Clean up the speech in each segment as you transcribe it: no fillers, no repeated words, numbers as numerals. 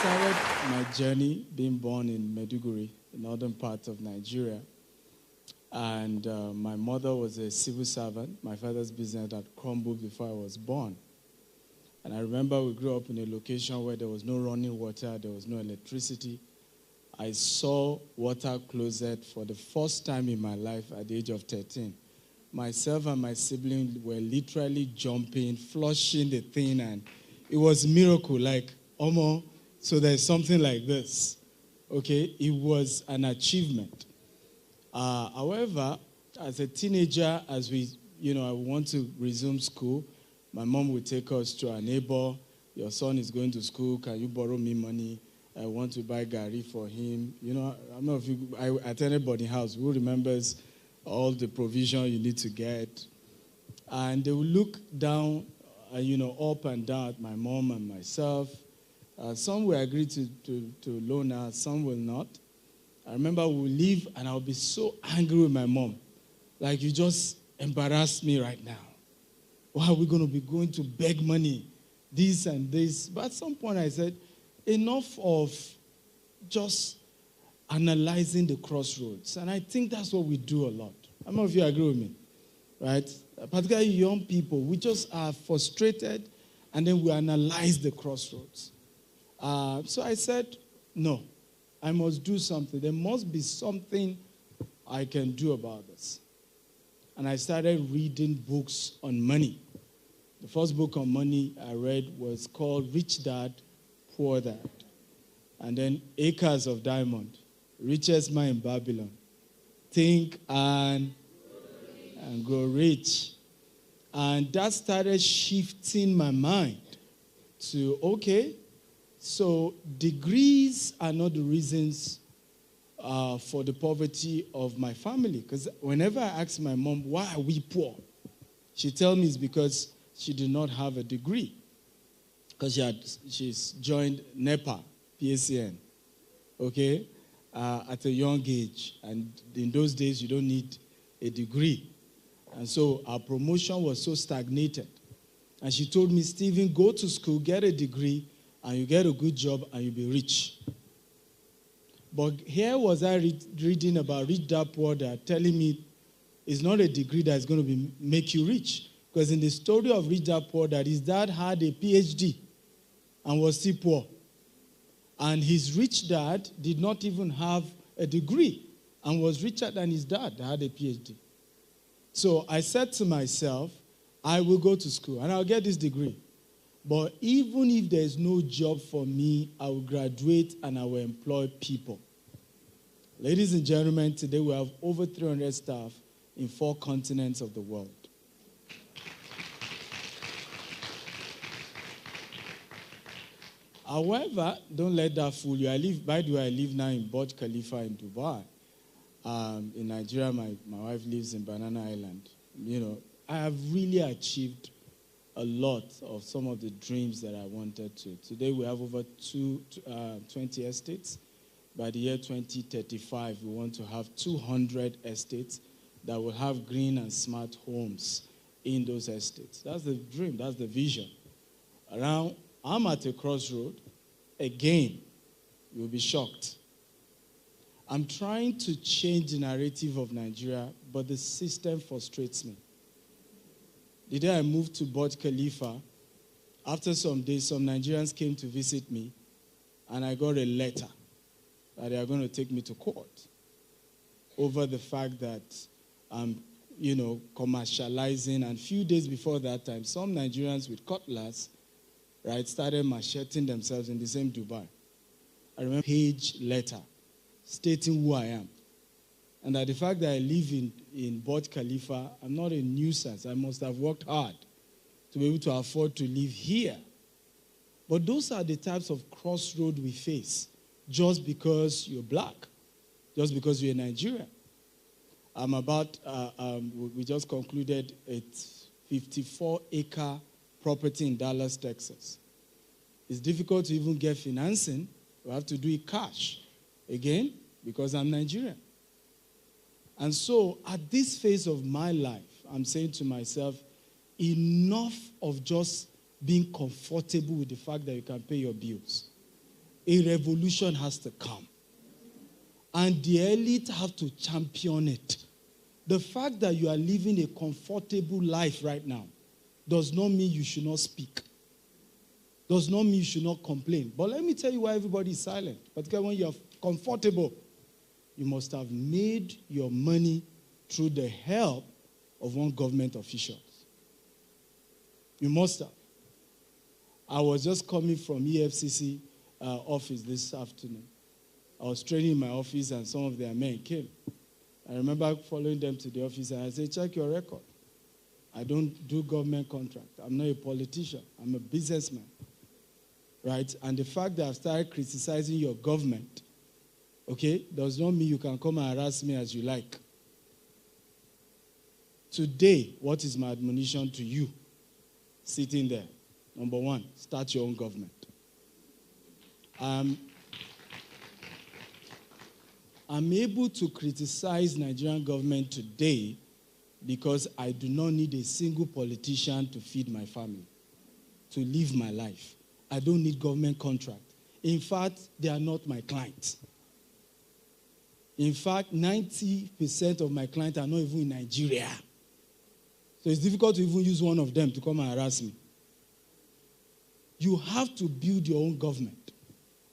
started my journey being born in Maiduguri, the northern part of Nigeria. And my mother was a civil servant. My father's business had crumbled before I was born. And I remember we grew up in a location where there was no running water, there was no electricity. I saw water closet for the first time in my life at the age of 13. Myself and my siblings were literally jumping, flushing the thing, and it was a miracle, like, Omo, so there's something like this. Okay, it was an achievement. However, as a teenager, as I want to resume school, my mom would take us to our neighbor. Your son is going to school. Can you borrow me money? I want to buy gari for him. I don't know if I attended boarding house. Who remembers all the provision you need to get? And they will look down, up and down at my mom and myself. Some will agree to loan us, some will not. I remember we'll leave and I'll be so angry with my mom. Like, you just embarrassed me right now. Why are we going to be going to beg money? This and this. But at some point I said, enough of just analyzing the crossroads. And I think that's what we do a lot. How many of you agree with me? Right? Particularly young people, we just are frustrated and then we analyze the crossroads. So I said, no, I must do something. There must be something I can do about this. And I started reading books on money. The first book on money I read was called Rich Dad, Poor Dad. And then Acres of Diamond, Richest Man in Babylon, Think and Grow Rich. And that started shifting my mind to, okay, so degrees are not the reasons for the poverty of my family. Because whenever I ask my mom, why are we poor? She tells me it's because she did not have a degree. Because she's joined NEPA, PACN, okay, at a young age. And in those days, you don't need a degree. And so our promotion was so stagnated. And she told me, Stephen, go to school, get a degree, and you get a good job, and you'll be rich. But here was I reading about Rich Dad Poor Dad, telling me it's not a degree that's going to make you rich. Because in the story of Rich Dad Poor Dad, his dad had a PhD and was still poor. And his rich dad did not even have a degree and was richer than his dad that had a PhD. So I said to myself, I will go to school and I'll get this degree. But even if there's no job for me, I will graduate and I will employ people. Ladies and gentlemen, today we have over 300 staff in 4 continents of the world. However, don't let that fool you. I live now in Burj Khalifa in Dubai. In Nigeria, my wife lives in Banana Island. I have really achieved a lot of some of the dreams that I wanted to. Today we have over 20 estates. By the year 2035, we want to have 200 estates that will have green and smart homes in those estates. That's the dream, that's the vision. I'm at a crossroad. Again, you'll be shocked. I'm trying to change the narrative of Nigeria, but the system frustrates me. The day I moved to Burj Khalifa, after some days, some Nigerians came to visit me, and I got a letter that they are going to take me to court over the fact that I'm, commercializing. And a few days before that time, some Nigerians with cutlass, started macheting themselves in the same Dubai. I remember a page letter stating who I am. And that the fact that I live in Burj Khalifa, I'm not a nuisance. I must have worked hard to be able to afford to live here. But those are the types of crossroads we face just because you're black, just because you're Nigerian. We just concluded a 54-acre property in Dallas, Texas. It's difficult to even get financing. We have to do it cash. Again, because I'm Nigerian. And so, at this phase of my life, I'm saying to myself, enough of just being comfortable with the fact that you can pay your bills. A revolution has to come. And the elite have to champion it. The fact that you are living a comfortable life right now does not mean you should not speak. Does not mean you should not complain. But let me tell you why everybody is silent. Particularly when you're comfortable. You must have made your money through the help of one government official. You must have. I was just coming from EFCC office this afternoon. I was training in my office and some of their men came. I remember following them to the office and I said, check your record. I don't do government contract. I'm not a politician. I'm a businessman. Right? And the fact that I've started criticizing your government, okay, does not mean you can come and harass me as you like. Today, what is my admonition to you sitting there? Number one, start your own government. I'm able to criticize Nigerian government today because I do not need a single politician to feed my family, to live my life. I don't need government contract. In fact, they are not my clients. In fact, 90% of my clients are not even in Nigeria. So it's difficult to even use one of them to come and harass me. You have to build your own government.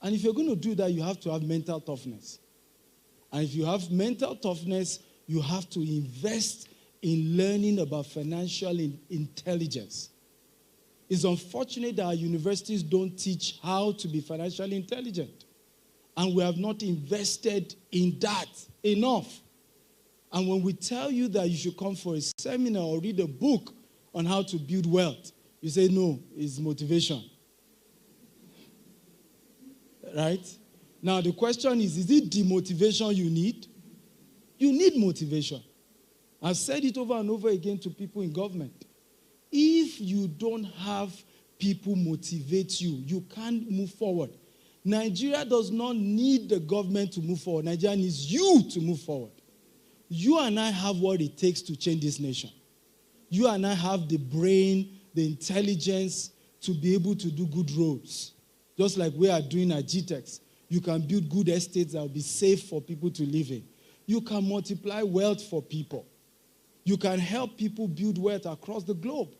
And if you're going to do that, you have to have mental toughness. And if you have mental toughness, you have to invest in learning about financial intelligence. It's unfortunate that our universities don't teach how to be financially intelligent. And we have not invested in that enough. And when we tell you that you should come for a seminar or read a book on how to build wealth, you say, no, it's motivation. Right? Now, the question is it demotivation you need? You need motivation. I've said it over and over again to people in government. If you don't have people motivate you, you can't move forward. Nigeria does not need the government to move forward. Nigeria needs you to move forward. You and I have what it takes to change this nation. You and I have the brain, the intelligence to be able to do good roads. Just like we are doing at GTEx. You can build good estates that will be safe for people to live in. You can multiply wealth for people. You can help people build wealth across the globe.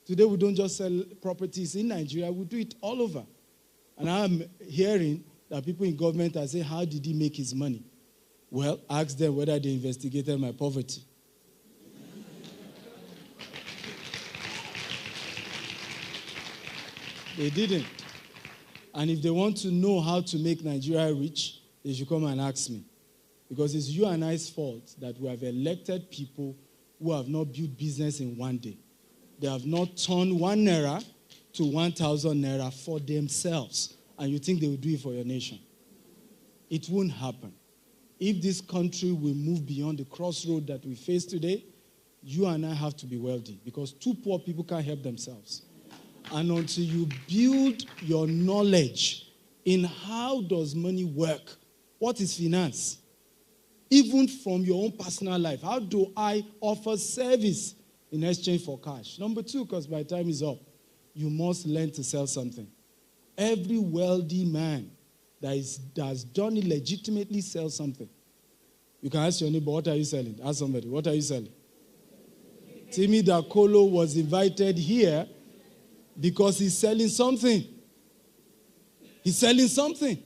Today we don't just sell properties in Nigeria, we do it all over. And I'm hearing that people in government are saying, how did he make his money? Well, ask them whether they investigated my poverty. They didn't. And if they want to know how to make Nigeria rich, they should come and ask me. Because it's you and I's fault that we have elected people who have not built business in one day. They have not turned 1 naira to 1,000 naira for themselves. And you think they will do it for your nation. It won't happen. If this country will move beyond the crossroad that we face today, you and I have to be wealthy. Because 2 poor people can't help themselves. And until you build your knowledge in how does money work, what is finance, even from your own personal life, how do I offer service in exchange for cash? Number 2, because my time is up, you must learn to sell something. Every wealthy man that has done it legitimately sells something. You can ask your neighbor, what are you selling? Ask somebody, what are you selling? Timmy Dakolo was invited here because he's selling something. He's selling something.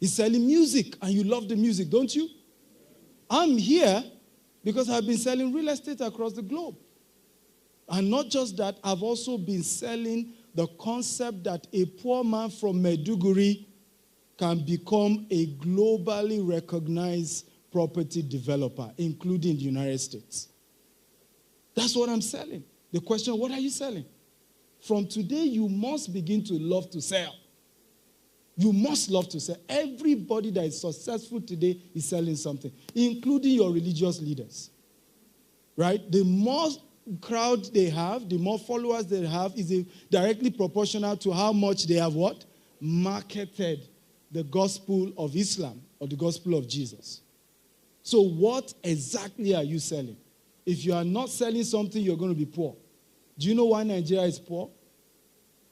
He's selling music, and you love the music, don't you? I'm here because I've been selling real estate across the globe. And not just that, I've also been selling the concept that a poor man from Maiduguri can become a globally recognized property developer, including the United States. That's what I'm selling. The question, what are you selling? From today, you must begin to love to sell. You must love to sell. Everybody that is successful today is selling something, including your religious leaders. Right? The more crowd they have, the more followers they have, is directly proportional to how much they have what? Marketed the gospel of Islam or the gospel of Jesus. So what exactly are you selling? If you are not selling something, you're going to be poor. Do you know why Nigeria is poor?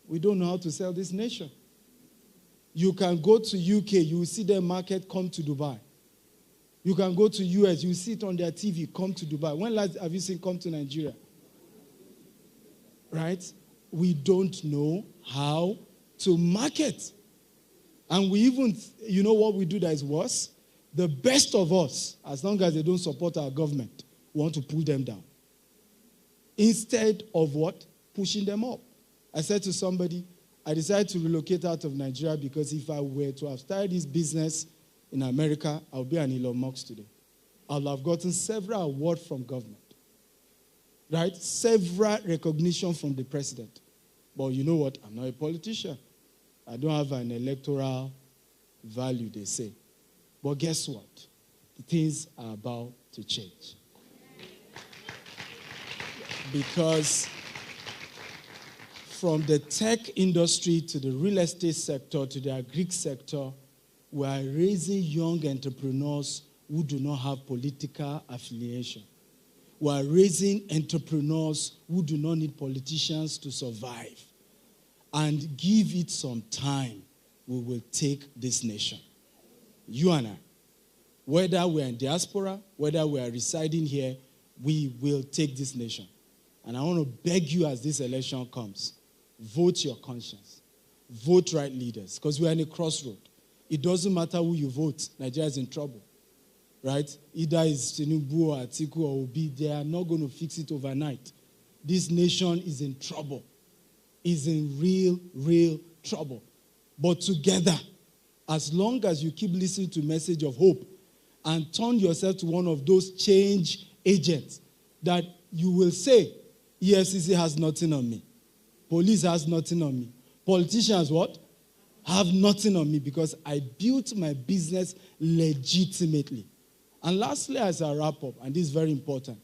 We don't know how to sell this nation. You can go to UK, you will see their market come to Dubai. You can go to US, you see it on their TV, come to Dubai. When last have you seen come to Nigeria? Right? We don't know how to market. And we even, you know what we do that is worse? The best of us, as long as they don't support our government, we want to pull them down. Instead of what? Pushing them up. I said to somebody, I decided to relocate out of Nigeria because if I were to have started this business in America, I would be an Elon Musk today. I would have gotten several awards from government. Right? Several recognition from the president. But you know what? I'm not a politician. I don't have an electoral value, they say. But guess what? Things are about to change. Because from the tech industry to the real estate sector to the agri sector, we are raising young entrepreneurs who do not have political affiliation. We are raising entrepreneurs who do not need politicians to survive. And give it some time, we will take this nation. You and I. Whether we are in diaspora, whether we are residing here, we will take this nation. And I want to beg you as this election comes, vote your conscience. Vote right leaders, because we are in a crossroad. It doesn't matter who you vote, Nigeria is in trouble. Right? Either it's Tinubu or Atiku or Obi, they are not going to fix it overnight. This nation is in trouble. Is in real trouble. But together, as long as you keep listening to message of hope and turn yourself to one of those change agents that you will say, EFCC has nothing on me. Police has nothing on me. Politicians what? Have nothing on me because I built my business legitimately. And lastly, as I wrap up, and this is very important,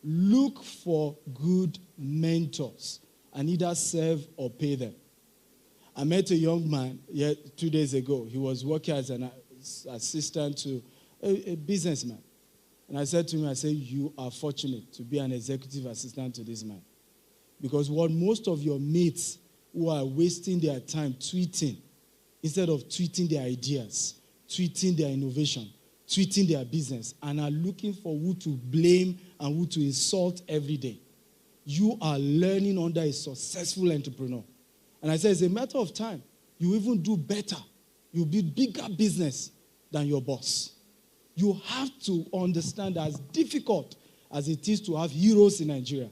look for good mentors and either serve or pay them. I met a young man 2 days ago. He was working as an assistant to a businessman. And I said to him, you are fortunate to be an executive assistant to this man. Because what most of your mates who are wasting their time tweeting, instead of tweeting their ideas, tweeting their innovation, tweeting their business, and are looking for who to blame and who to insult every day. You are learning under a successful entrepreneur. And I said, it's a matter of time. You even do better. You build bigger business than your boss. You have to understand as difficult as it is to have heroes in Nigeria,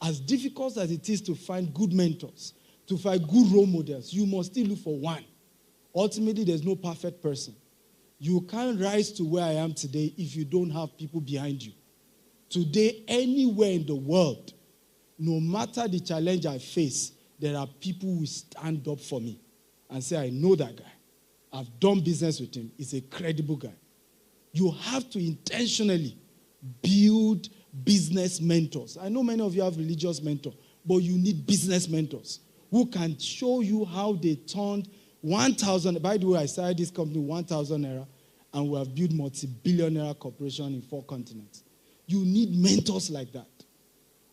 as difficult as it is to find good mentors, to find good role models, you must still look for one. Ultimately, there's no perfect person. You can't rise to where I am today if you don't have people behind you. Today, anywhere in the world, no matter the challenge I face, there are people who stand up for me and say, I know that guy. I've done business with him. He's a credible guy. You have to intentionally build business mentors. I know many of you have religious mentors, but you need business mentors who can show you how they turned 1,000. By the way, I started this company 1,000 naira, and we have built multi-billion-naira corporation in 4 continents. You need mentors like that.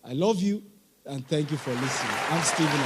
I love you, and thank you for listening. I'm Stephen.